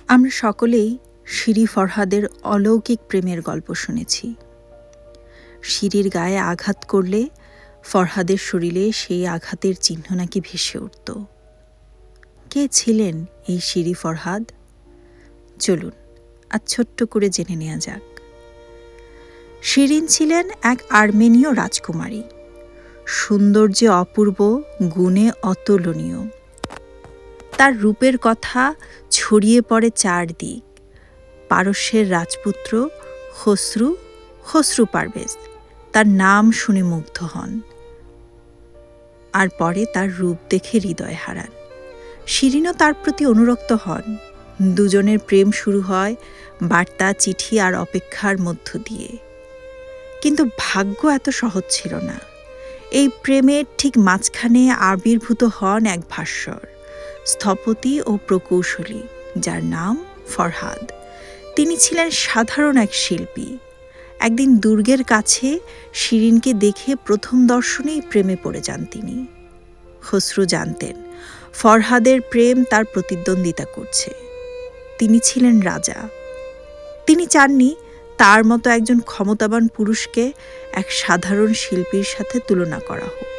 আমরা সকলেই শিরি ফরহাদের অলৌকিক প্রেমের গল্প শুনেছি। শিরির গায়ে আঘাত করলে ফরহাদের শরীরে সেই আঘাতের চিহ্ন নাকি ভেসে উঠত। কে ছিলেন এই শিরি ফরহাদ? চলুন আজ ছোট্ট করে জেনে নেওয়া যাক। শিরিন ছিলেন এক আর্মেনীয় রাজকুমারী, সৌন্দর্যে অপূর্ব, গুণে অতুলনীয়। তার রূপের কথা ছড়িয়ে পড়ে চারদিক। পারস্যের রাজপুত্র খসরু পারভেজ তার নাম শুনে মুগ্ধ হন, আর পরে তার রূপ দেখে হৃদয় হারান। শিরিনও তার প্রতি অনুরক্ত হন। দুজনের প্রেম শুরু হয় বার্তা, চিঠি আর অপেক্ষার মধ্য দিয়ে। কিন্তু ভাগ্য এত সহজ ছিল না। এই প্রেমের ঠিক মাঝখানে আবির্ভূত হন এক ভাস্বর, স্থপতি ও প্রকৌশলী, যার নাম ফরহাদ। তিনি ছিলেন সাধারণ এক শিল্পী। একদিন দুর্গের কাছে শিরিনকে দেখে প্রথম দর্শনেই প্রেমে পড়ে যান তিনি। খসরু জানতেন ফরহাদের প্রেম তার প্রতিদ্বন্দ্বিতা করছে। তিনি ছিলেন রাজা। তিনি চাননি তার মতো একজন ক্ষমতাবান পুরুষকে এক সাধারণ শিল্পীর সাথে তুলনা করা হোক।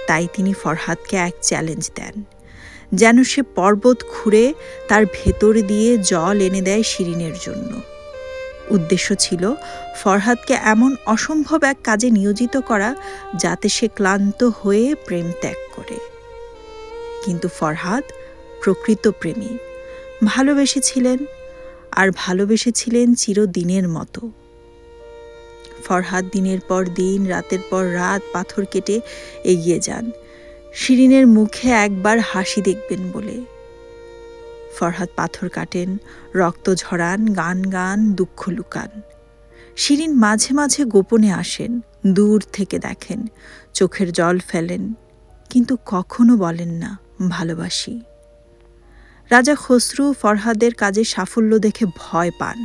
তাই তিনি ফরহাদকে এক চ্যালেঞ্জ দেন, যেন সে পর্বত খুঁড়ে তার ভেতর দিয়ে জল এনে দেয় শিরিনের জন্য। উদ্দেশ্য ছিল ফরহাদকে এমন অসম্ভব এক কাজে নিয়োজিত করা যাতে সে ক্লান্ত হয়ে প্রেম ত্যাগ করে। কিন্তু ফরহাদ প্রকৃত প্রেমিক, ভালোবেসেছিলেন, আর ভালোবেসেছিলেন চিরদিনের মতো। ফরহাদ দিনের পর দিন, রাতের পর রাত পাথর কেটে এগিয়ে যান শিরিনের মুখে একবার হাসি দেখবেন বলে। ফরহাদ পাথর কাটেন, রক্ত ঝরান, গান গান, দুঃখ লুকান। শিরিন মাঝে মাঝে গোপনে আসেন, দূর থেকে দেখেন, চোখের জল ফেলেন, কিন্তু কখনো বলেন না ভালোবাসি। রাজা খসরু ফরহাদের কাজে সাফল্য দেখে ভয় পান।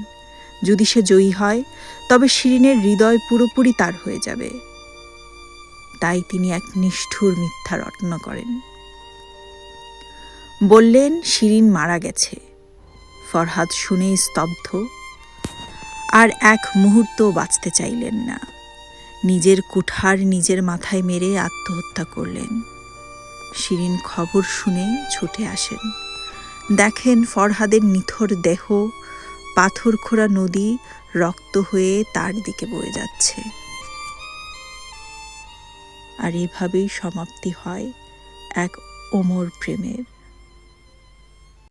যদি সে জয়ী হয় তবে শিরিনের হৃদয় পুরোপুরি তার হয়ে যাবে। তাই তিনি এক নিষ্ঠুর মিথ্যা রটনা করেন। বললেন শিরিন মারা গেছে। ফরহাদ শুনে স্তব্ধ, আর এক মুহূর্ত বাঁচতে চাইলেন না। নিজের কুঠার নিজের মাথায় মেরে আত্মহত্যা করলেন। শিরিন খবর শুনে ছুটে আসেন। দেখেন ফরহাদের নিথর দেহ, পাথর খোঁড়া নদী রক্ত হয়ে তার দিকে বয়ে যাচ্ছে। আর এভাবেই সমাপ্তি হয় এক অমর প্রেমের।